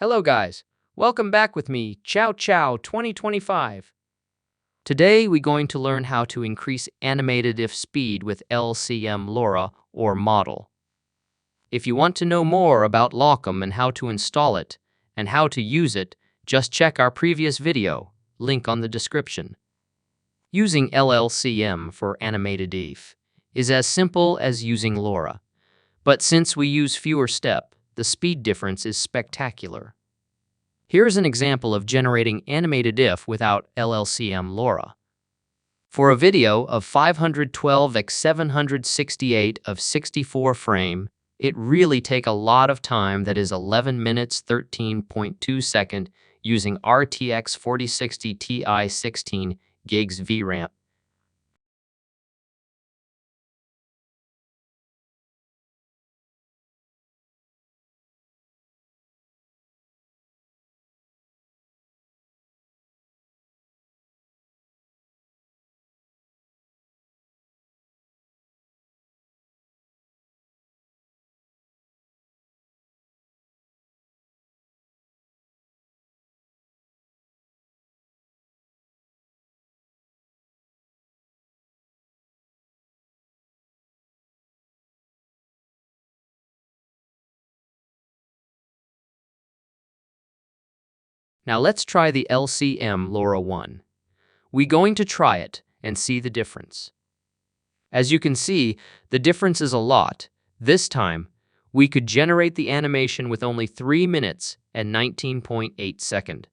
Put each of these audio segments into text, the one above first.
Hello guys, welcome back with me, Ciao Ciao 2025. Today we're going to learn how to increase animatediff speed with LCM Lora or model. If you want to know more about LCM and how to install it and how to use it, just check our previous video, link on the description. Using LLCM for animatediff is as simple as using Lora, but since we use fewer steps, the speed difference is spectacular. Here's an example of generating animatediff without LLCM Lora. For a video of 512 x 768 of 64 frame, it really take a lot of time, that is 11 minutes 13.2 second, using RTX 4060 Ti 16 gigs VRAM. Now let's try the LCM Lora 1. We're going to try it and see the difference. As you can see, the difference is a lot. This time, we could generate the animation with only 3 minutes and 19.8 seconds.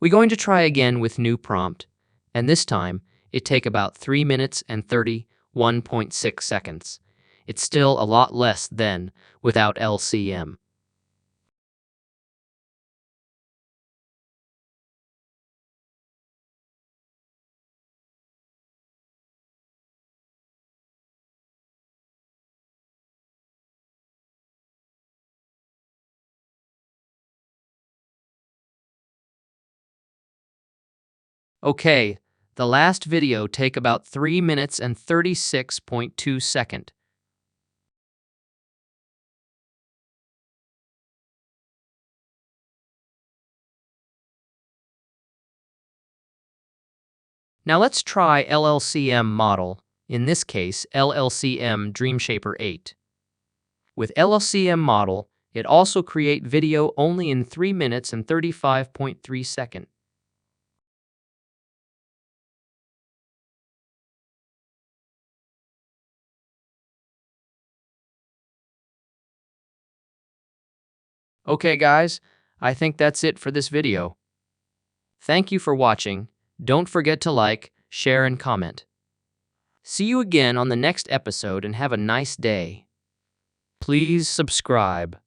We're going to try again with new prompt, and this time it take about 3 minutes and 31.6 seconds. It's still a lot less than without LCM. Okay, the last video take about 3 minutes and 36.2 seconds. Now let's try LLCM model, in this case LLCM DreamShaper 8. With LLCM model, it also create video only in 3 minutes and 35.3 seconds. Okay guys, I think that's it for this video. Thank you for watching. Don't forget to like, share, and comment. See you again on the next episode and have a nice day. Please subscribe.